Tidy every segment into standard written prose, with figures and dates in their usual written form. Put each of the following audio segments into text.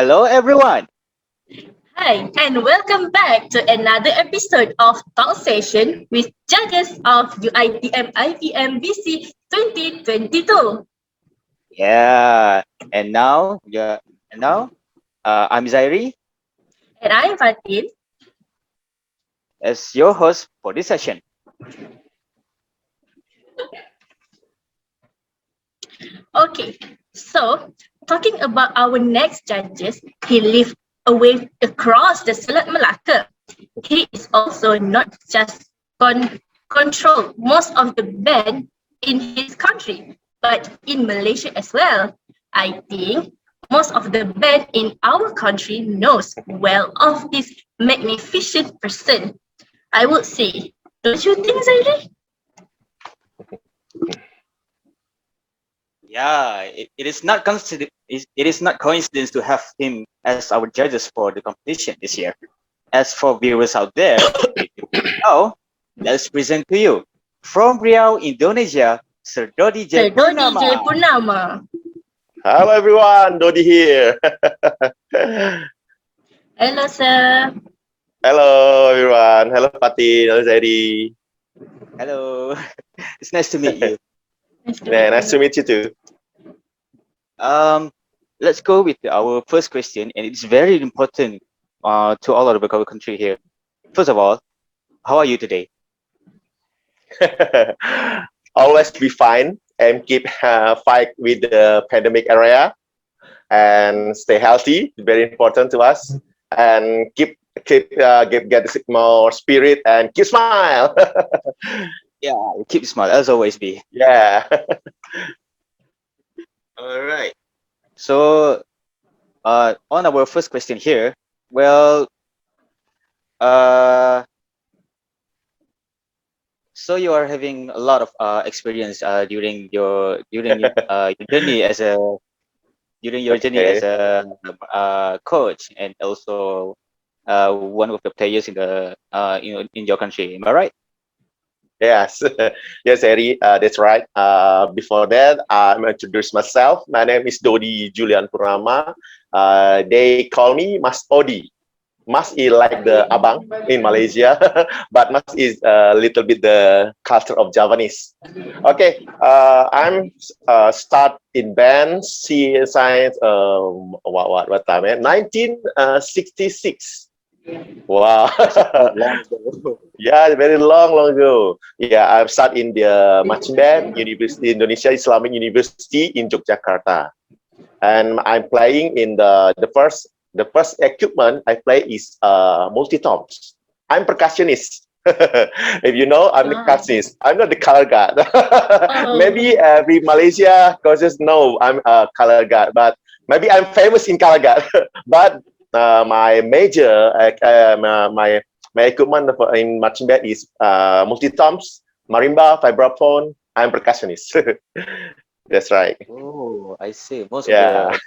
Hello, everyone. Hi, and welcome back to another episode of Talk Session with judges of UITM IPM BC 2022. Yeah, and now, I'm Zairi And I'm Fatin. as your host for this session. Okay, so talking about our next judges, he lived away across the Selat Malacca. He is also not just control most of the band in his country, but in Malaysia as well. I think most of the band in our country knows well of this magnificent person. I would say, don't you think, Zairi? Yeah, it is not coincidence to have him as our judges for the competition this year. As for viewers out there, if you know, let's present to you from Riau, Indonesia, Sir Dodi J. Sir Dodi J. Purnama. Purnama. Hello everyone, Dodi here. Hello, sir. Hello everyone. Hello Fatih. Hello Zaidi. Hello, it's nice to meet you. Nice to meet you too. Um, let's go with our first question, and it's very important to all of our country here. First of all, how are you today? Always be fine and keep fight with the pandemic area and stay healthy. Very important to us. And get more spirit and keep smile. Yeah, keep smile as always be. Yeah. All right. So, on our first question here, well, uh, so you are having a lot of experience during your journey as Okay. a coach and also one of the players in the in your country. Am I right? Yes, yes, Eri, that's right. Before that, I'm introduce myself. My name is Dodi Julian Purnama. They call me Mas Odi. Mas is like the abang in Malaysia, but Mas is a little bit the culture of Javanese. Okay, I'm start in band science. What time? 1966. Wow. That's a quite long ago. Yeah, very long ago. Yeah, I've started in the marching band, University Indonesia Islamic University in Yogyakarta, and I'm playing in the first equipment I play is multi toms. I'm percussionist. If you know, I'm the percussionist. I'm not the color guard. Maybe every Malaysia coaches know I'm a color guard, but maybe I'm famous in color guard. But my major, my equipment in marching band is multi-toms, marimba, vibraphone. I'm percussionist. That's right. Oh, I see. Most of Yeah. the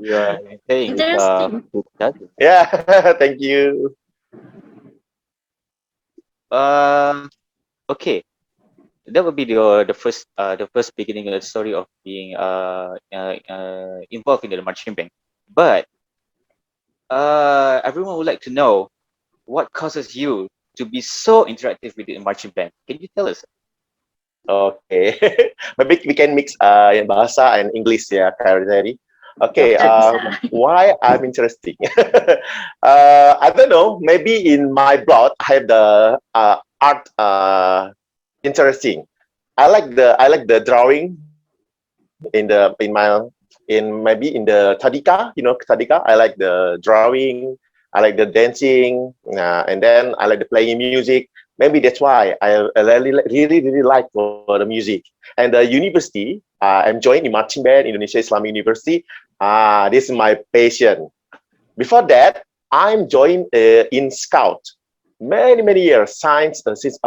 you are playing with Interesting. judges. Yeah. Thank you. Um, okay. That would be the first beginning of the story of being involved in the marching band. But everyone would like to know what causes you to be so interactive with the marching band. Can you tell us? Okay. Maybe we can mix bahasa and English ya, Kari. Okay. Bisa, bisa. Why I'm interesting? I don't know. Maybe in my blood, I have the art interesting. I like the drawing in maybe in the Tadika, Tadika. I like the drawing, I like the dancing, and then I like the playing music. Maybe that's why I really like for the music. And the university, I'm joined in marching band, Indonesia Islamic University. This is my passion. Before that, I'm joined in Scout. Many years, since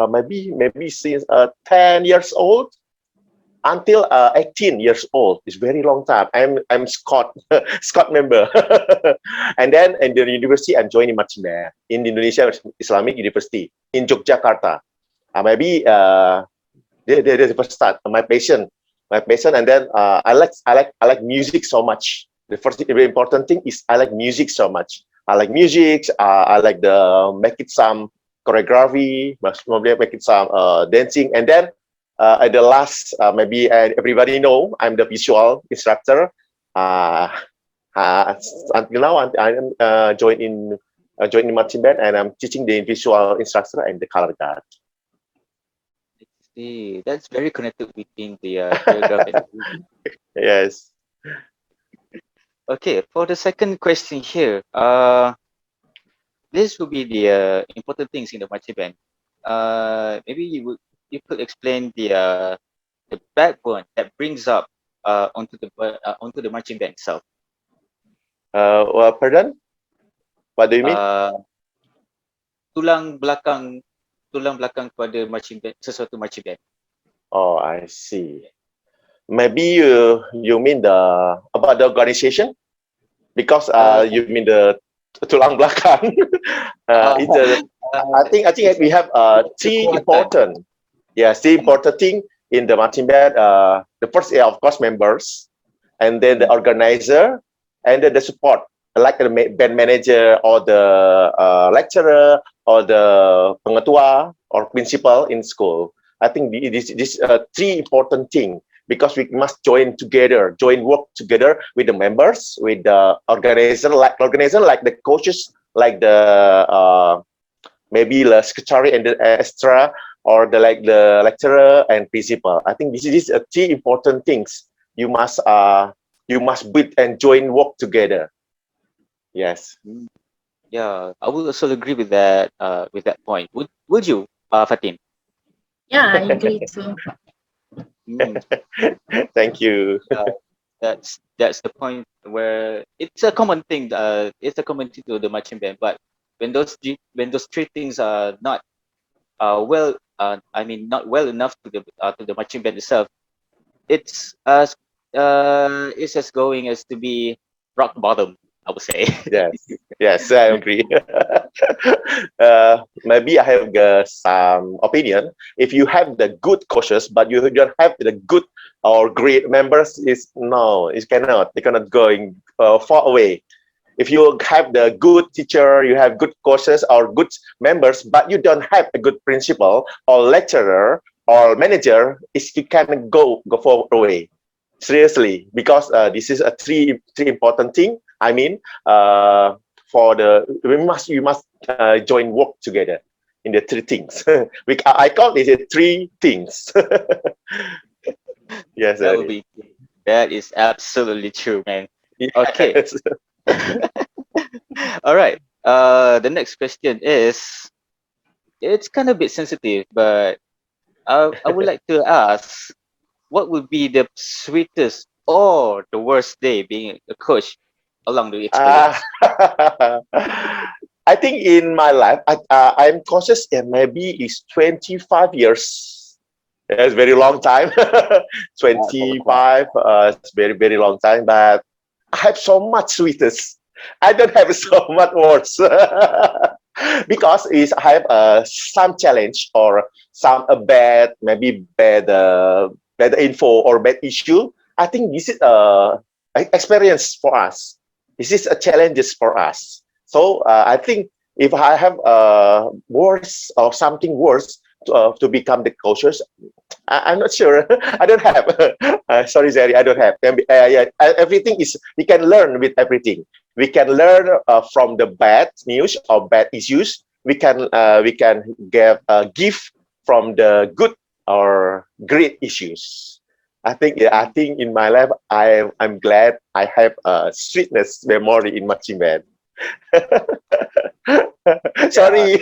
maybe since 10 years old until 18 years old. It's very long time. I'm Scott Scott member. And then in the university, I'm joining marching band in Indonesia Islamic University in Yogyakarta. Maybe there's the first start. My passion, and then I like music so much. The first very important thing is I like music so much. I like music. I like the make it some choreography, maybe make it some dancing, and then at the last, maybe everybody know I'm the visual instructor. Uh, until now, I'm joined in marching band, and I'm teaching the visual instructor and the color guard. See, that's very connected between the choreography and music. Yes. Okay, for the second question here, this will be the important things in the marching band. Maybe you could explain the backbone that brings up onto the marching band itself. Well, pardon? What do you mean? Tulang belakang pada marching band, sesuatu marching band. Oh, I see. Maybe you mean about the organization, because you mean the tulang belakang. I think we have three important thing in the marching band. The first is of course members, and then the organizer, and then the support, like the band manager or the lecturer or the pengetua or principal in school. I think this three important thing, because we must join work together with the members, with the organizer, like the coaches, like the maybe the secretary and the extra, or the lecturer and principal. I think this is three important things you must build and join work together. Yes. Yeah, I would also agree with that point. Would you, Fatin? Yeah, I agree too. Thank you. That's the point where it's a common thing. It's a common thing to the marching band. But when those three things are not well, not well enough to the marching band itself, it's as going as to be rock bottom, I would say. Yes, I agree. Maybe I have some opinion. If you have the good coaches, but you don't have the good or great members, it cannot. They cannot going far away. If you have the good teacher, you have good coaches or good members, but you don't have a good principal or lecturer or manager, you can go far away. Seriously, because this is a three important thing. I mean, we must join work together in the three things. I call it three things. Yes, that is absolutely true, man. Yes. Okay. All right. The next question is, it's kind of a bit sensitive, but I would like to ask, what would be the sweetest or the worst day being a coach along the experience? I think in my life, I'm conscious, maybe it's 25 years. It's very long time. 25, it's very, very long time, but I have so much sweetest. I don't have so much words. Because I have some challenge or some bad info or bad issue. I think this is experience for us. This is a challenges for us. So I think if I have worse or something worse to become the coaches, I'm not sure. I don't have. Sorry, Zeri, I don't have. Everything is, we can learn with everything. We can learn from the bad news or bad issues. We can give from the good or great issues. I think in my life, I'm glad I have a sweetness memory in marching band. Sorry.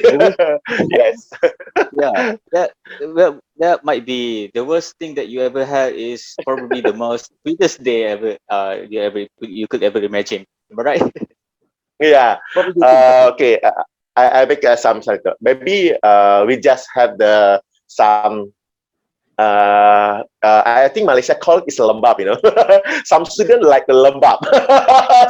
Yes. Yeah. That might be the worst thing that you ever had. Is probably the most sweetest day ever you could ever imagine. Am I right? Yeah. Okay. I make some cycle. Maybe we just have some. I think Malaysia call it lembab. Some student like the lembab.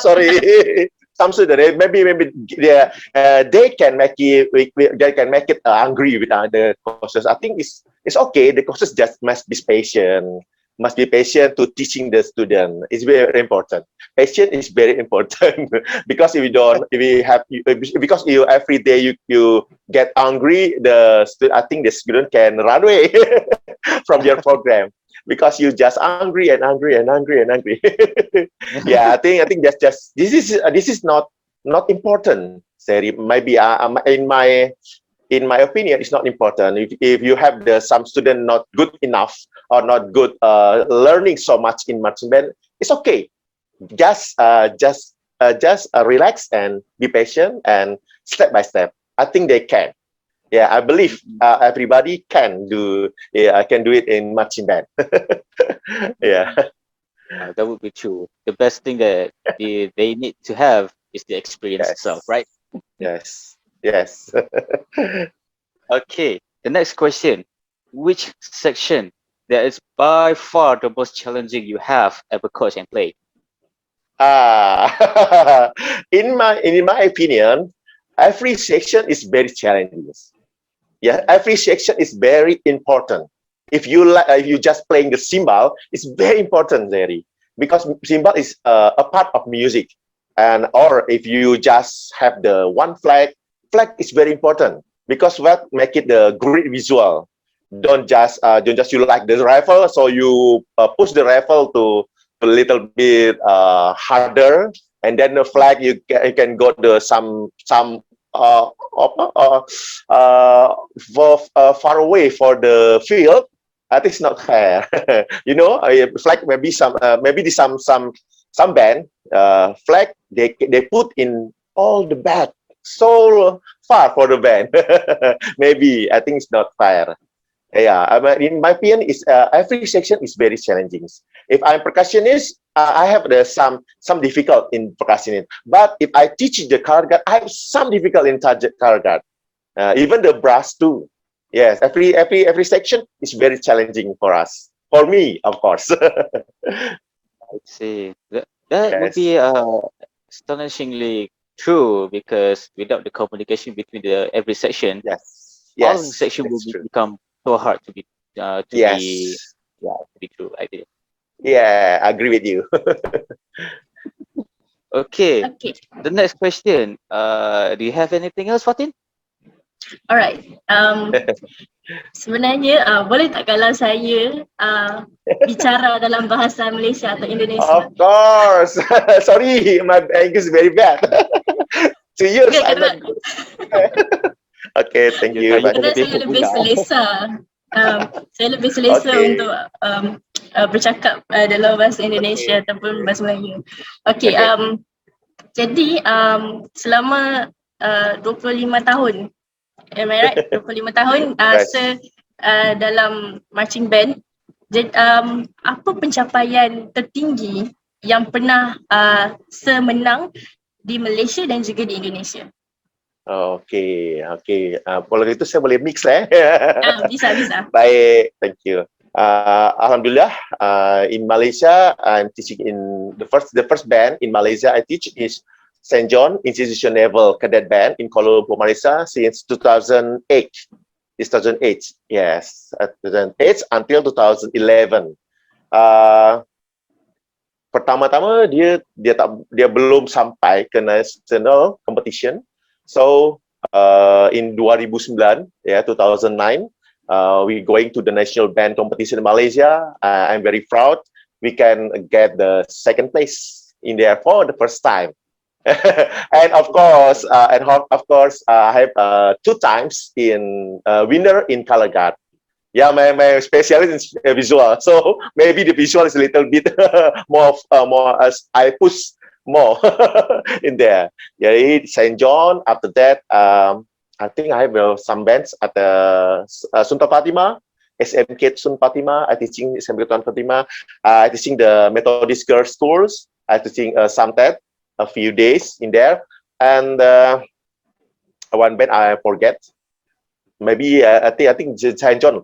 Sorry. Some student maybe they can make it. They can make it angry with the courses. I think it's okay. The courses just must be patient. must be patient to teaching the student. It's very important. Patience is very important because if you don't, if you have, because you every day you get angry, I think the student can run away from your program because you just angry and angry and angry and angry. Yeah, I think that's just this is not important. Seri, maybe in my opinion, it's not important. If you have some student not good enough or not good learning so much in marching band, it's okay. Just relax and be patient and step by step. I think they can. Yeah, I believe everybody can do. Yeah, I can do it in marching band. Yeah. That would be true. The best thing that they need to have is the experience itself, right? Yes. Yes. Okay, the next question. Which section that is by far the most challenging you have ever coached and played? In my opinion, every section is very challenging. Yeah, every section is very important. If you just playing the cymbal, it's very important, Zeri, because cymbal is a part of music. And or if you just have the one flag is very important because what make it the great visual. Don't just you like the rifle, so you push the rifle to a little bit harder, and then the flag you can go to some far away for the field. I think it's not fair. You know, flag maybe some band flag they put in all the back so far for the band. Maybe I think it's not fair. Yeah, in my opinion, is every section is very challenging. If I'm percussionist, I have some difficult in percussion. But if I teach the color guard, I have some difficult in color guard. Even the brass too. Yes, every section is very challenging for us. For me, of course. I see. That would be astonishingly true because without the communication between every section, all the section will become so hard to be true. I think. Yeah, I agree with you. Okay. The next question. Do you have anything else, Fatin? Alright. Sebenarnya boleh tak kalau saya bicara dalam bahasa Malaysia atau Indonesia? Of course. Sorry, my English is very bad. 2 years. Okay, thank you. Kerana saya lebih selesa. Saya lebih selesa untuk bercakap dalam bahasa Indonesia ataupun bahasa Melayu. Okay. Jadi selama 25 tahun, am I right? 25 tahun dalam marching band. Jadi, apa pencapaian tertinggi yang pernah semenang di Malaysia dan juga di Indonesia? Okay. Kalau gitu saya boleh mix Bisa. Baik, thank you. Alhamdulillah, in Malaysia, I'm teaching in the first band in Malaysia I teach is St. John Institution Naval Cadet Band in Kuala Lumpur, Malaysia since 2008. It's 2008, yes, 2008 until 2011. Pertama-tama dia belum sampai ke national competition. So in 2009, 2009, we going to the national band competition in Malaysia. I'm very proud we can get the second place in there for the first time. And of course, I have 2 times in winner in color guard. Yeah, my specialty is visual, so maybe the visual is a little bit more as I push more in there. Yeah, St. John. After that, I think I have some bands at the Sunta Fatima, SMK Sun Fatima. I teaching SMK Sun Fatima. I teaching the Methodist Girls Schools. I teaching Samtet. A few days in there, and one band I forget. Maybe I think St. John,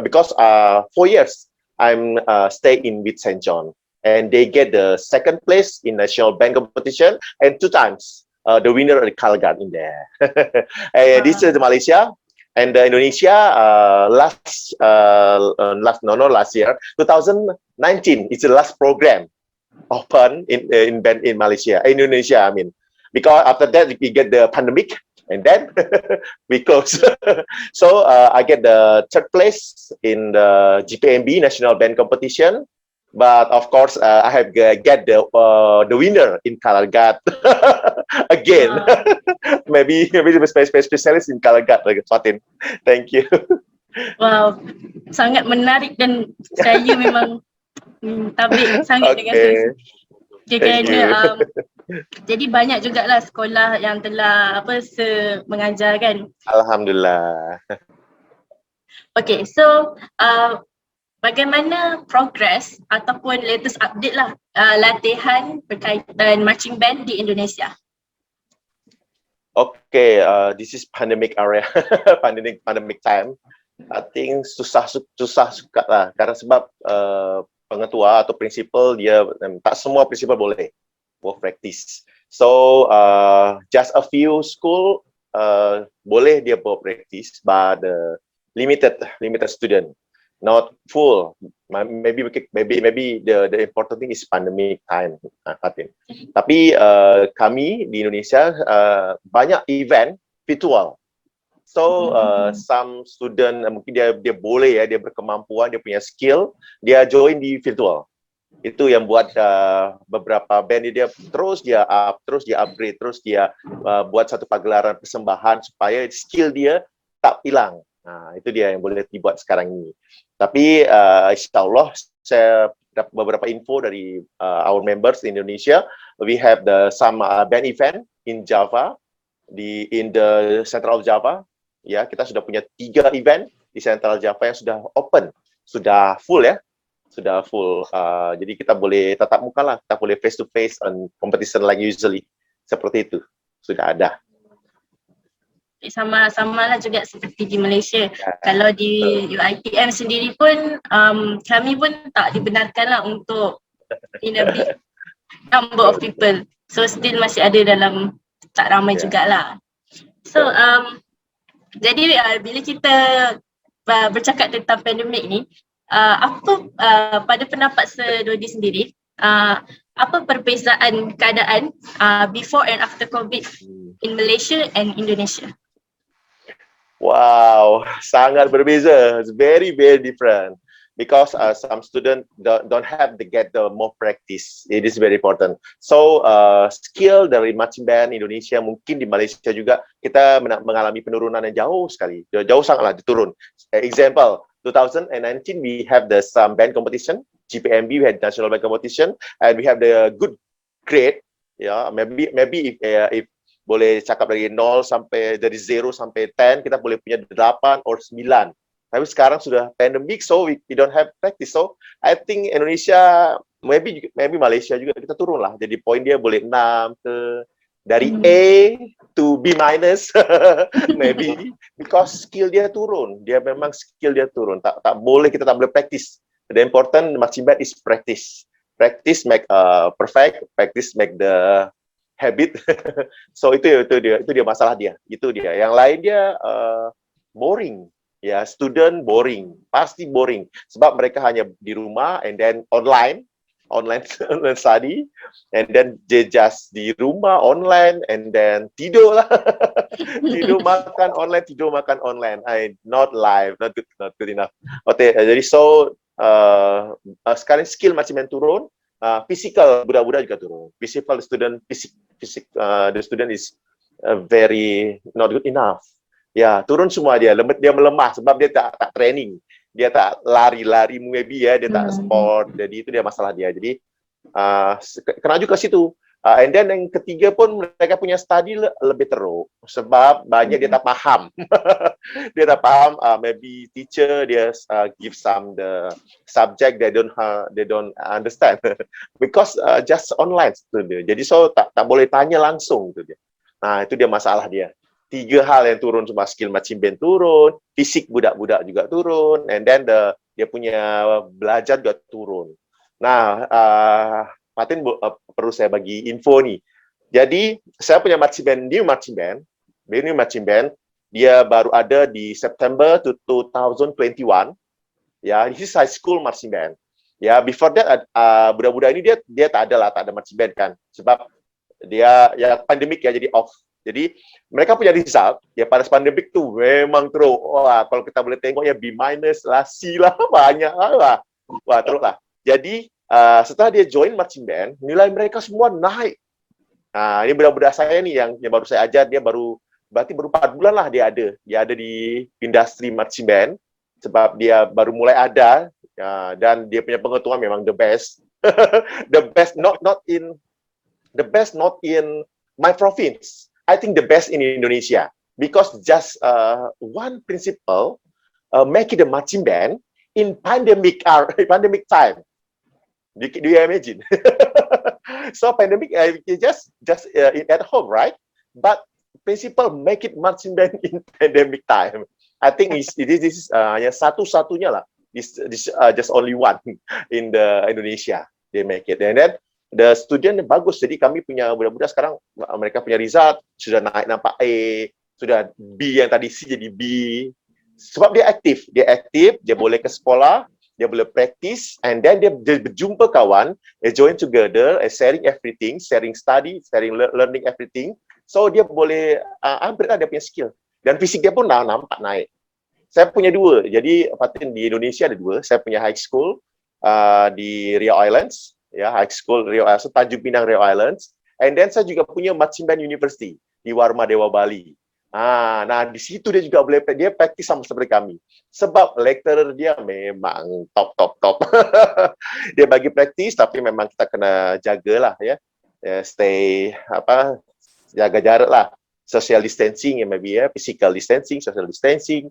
because 4 years I'm staying with St. John, and they get the second place in national band competition, and 2 times the winner of the color guard in there. This is Malaysia. And Indonesia last year 2019 it's the last program open in Malaysia, Indonesia. I mean, because after that we get the pandemic, and then we close. So I get the third place in the GPMB National Band Competition. But of course, I have get the winner in Kalagat again. maybe the specialist in Kalagat, like Fatin. Thank you. Wow, sangat menarik dan saya memang tabik sangat dengan Okay. Okay, Thank kerana you. jadi banyak jugalah sekolah yang telah mengajar kan. Alhamdulillah. Okay, so bagaimana progress ataupun latest update lah latihan berkaitan marching band di Indonesia? Okay, this is pandemic area, pandemic time. I think susah suka lah, karena sebab pengetua atau prinsipal dia tak semua prinsipal boleh practice. So just a few school boleh dia practice, but limited student, not full. Maybe the important thing is pandemic time, Fatin. Tapi kami di Indonesia banyak event virtual. So some student mungkin dia boleh ya, dia berkemampuan, dia punya skill, dia join di virtual. Itu yang buat beberapa band dia terus dia upgrade, terus dia buat satu pagelaran persembahan supaya skill dia tak hilang. Nah, itu dia yang boleh dibuat sekarang ini. Tapi insyaallah saya dapat beberapa info dari our members in Indonesia. We have some band event in Java, in the Central Java. Ya, kita sudah punya 3 event di Central Java yang sudah open, sudah full ya. Sudah full. Jadi kita boleh tatap muka lah, kita boleh face to face and competition like usually. Seperti itu. Sudah ada. Sama lah juga seperti di Malaysia. Kalau di UiTM sendiri pun kami pun tak dibenarkan lah untuk in a big number of people. So still masih ada dalam tak ramai jugalah. So jadi bila kita bercakap tentang pandemik ni, apa pada pendapat Sir Dodi sendiri, apa perbezaan keadaan before and after COVID in Malaysia and Indonesia? Wow, sangat berbeza. It's very different because some students don't have to get the more practice. It is very important. So skill dari marching band Indonesia, mungkin di Malaysia juga kita mengalami penurunan yang jauh sekali, jauh sangatlah turun. Example 2019 we have some band competition, GPMB, we had national band competition, and we have the good grade. Yeah, maybe if boleh cakap dari 0 sampai 10, kita boleh punya 8 or 9. Tapi sekarang sudah pandemic, so we don't have practice. So I think Indonesia, maybe Malaysia juga kita turun lah. Jadi poin dia boleh 6 ke, dari A to B minus, maybe because skill dia turun. Dia memang skill dia turun. Kita tak boleh practice. The important marching band is practice. Practice make perfect. Practice make the habit. So itu dia masalah dia. Itu dia. Yang lain dia boring. Ya, student boring. Pasti boring. Sebab mereka hanya di rumah and then online study, and then they just di rumah online and then tidur lah. tidur makan online. Not live, not good enough. Okay, jadi so sekarang skill macam yang turun. Physical budak-budak juga turun. Physical student, the student is very not good enough. Ya, turun semua dia melemah sebab dia tak training. Dia tak lari-lari maybe ya, dia tak sport. Jadi itu dia masalah dia. Jadi kena juga situ. And then yang ketiga pun mereka punya study lebih teruk sebab banyak dia tak faham. Dia tak faham, maybe teacher dia give some the subject they don't understand because just online tu dia. Jadi so tak boleh tanya langsung tu dia. Nah, itu dia masalah dia. 3 hal yang turun, cuma skill marching band turun, fisik budak-budak juga turun, and then dia punya belajar juga turun. Nah, Fatin perlu saya bagi info nih. Jadi saya punya new marching band, Dia baru ada di September 2021. Ya, this is high school marching band. Ya, before that budak-budak ini dia tak ada marching band kan, sebab dia ya pandemik ya, jadi off. Jadi mereka punya result ya pada pandemik tu memang teruk. Wah, kalau kita boleh tengok ya B- lah, C lah, banyak lah. Wah, teruk lah. Jadi setelah dia join marching band, nilai mereka semua naik. Ini budak-budak saya nih yang baru saya ajar, dia berarti baru 4 bulan lah dia ada di industri marching band, sebab dia baru mulai ada. Dan dia punya pengetahuan memang the best. The best not in my province. I think the best in Indonesia, because just one principle make it a marching band in pandemic time. Do you imagine? So pandemic just at home, right? But principle make it marching band in pandemic time. I think this is satu-satunya lah. This just only one in the Indonesia they make it. And then the student bagus. Jadi kami punya budak-budak sekarang mereka punya result sudah naik nampak A, sudah B, yang tadi C jadi B. Sebab dia aktif, dia boleh ke sekolah, dia boleh practice, and then dia berjumpa kawan, they join together, sharing everything, sharing study, sharing learning everything. So dia boleh ambil dia punya skill. Dan fisik dia pun nampak naik. Saya punya dua, jadi Fatin di Indonesia ada dua. Saya punya high school di Riau Islands, ya, high school Riau Islands, Tanjung Pinang Riau Islands. And then saya juga punya marching band university di Warma Dewa Bali. Nah di situ dia juga boleh, dia praktis sama seperti kami. Sebab lecturer dia memang top. Dia bagi praktis, tapi memang kita kena jagalah ya, stay jaga jarak lah, social distancing ya, maybe ya, physical distancing, social distancing.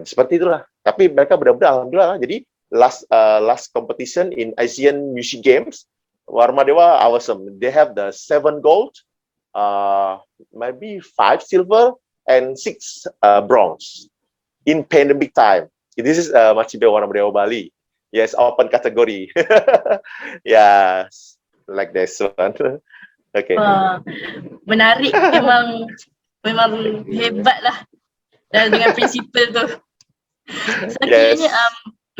Seperti itulah. Tapi mereka benar-benar alhamdulillah. Jadi last competition in Asian Music Games, Warma Dewa awesome. They have the 7 gold, maybe 5 silver and 6 bronze in pandemic time. This is marching band Warma Dewa Bali. Yes, open category. Yes, like this one. Okay. Menarik, memang hebat lah. Dan dengan prinsipal tu. So, Yes.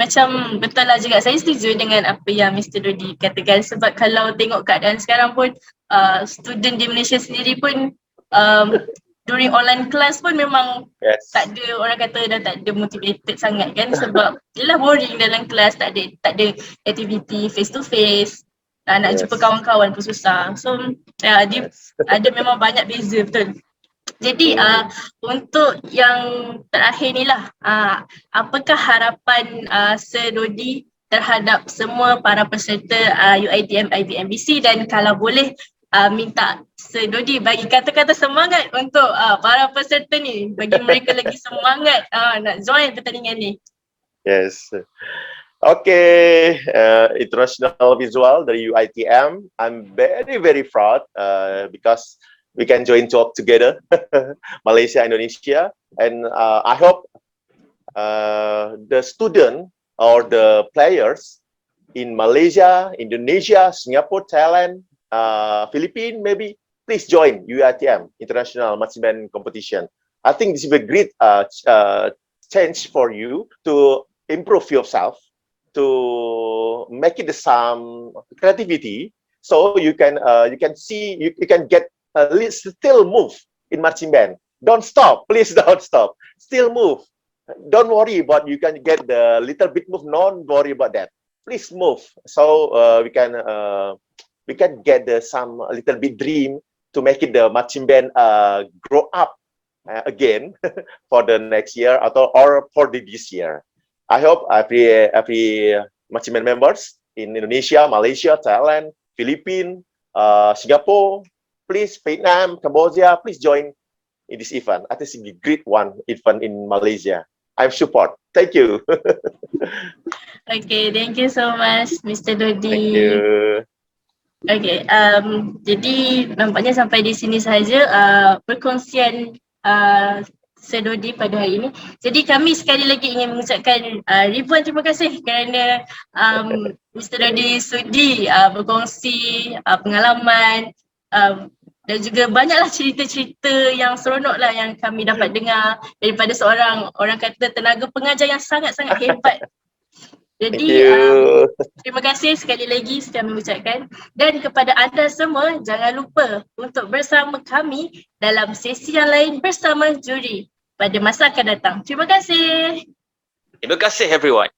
macam betul lah juga. Saya setuju dengan apa yang Mr. Dodi katakan, sebab kalau tengok keadaan sekarang pun student di Malaysia sendiri pun during online class pun memang tak ada, orang kata dah tak ada motivated sangat kan, sebab yelah boring dalam kelas, tak ada activity face to face. Nak jumpa kawan-kawan pun susah. So dia ada memang banyak beza, betul. Jadi untuk yang terakhir ni lah, apakah harapan Sir Dodi terhadap semua para peserta UiTM IBMBC, dan kalau boleh minta Sir Dodi bagi kata-kata semangat untuk para peserta ni, bagi mereka lagi semangat nak join pertandingan ni. Yes. Okay, international visual dari UiTM. I'm very proud because we can join talk together, Malaysia, Indonesia, and I hope the student or the players in Malaysia, Indonesia, Singapore, Thailand, Philippines, maybe please join UiTM International Marching Band Competition. I think this is a great chance for you to improve yourself, to make it some creativity, so you can see, you can get still move in marching band. Don't stop, please don't stop. Still move. Don't worry about you can get the little bit move. Don't worry about that. Please move. So we can get some little bit dream to make it the marching band grow up again for the next year or for this year. I hope every marching band members in Indonesia, Malaysia, Thailand, Philippines, Singapore, please, Vietnam, Cambodia, please join in this event. I think it's a great one event in Malaysia. I support. Thank you. Okay, thank you so much, Mr. Dodi. Thank you. Okay, jadi nampaknya sampai di sini sahaja perkongsian Sir Dodi pada hari ini. Jadi kami sekali lagi ingin mengucapkan ribuan terima kasih kerana Mr. Dodi sudi berkongsi pengalaman Dan juga banyaklah cerita-cerita yang seronok lah yang kami dapat dengar daripada seorang orang kata tenaga pengajar yang sangat-sangat hebat. Thank Jadi you. terima kasih sekali lagi sudah mengucapkan. Dan kepada anda semua, jangan lupa untuk bersama kami dalam sesi yang lain bersama juri pada masa akan datang. Terima kasih. Terima kasih everyone.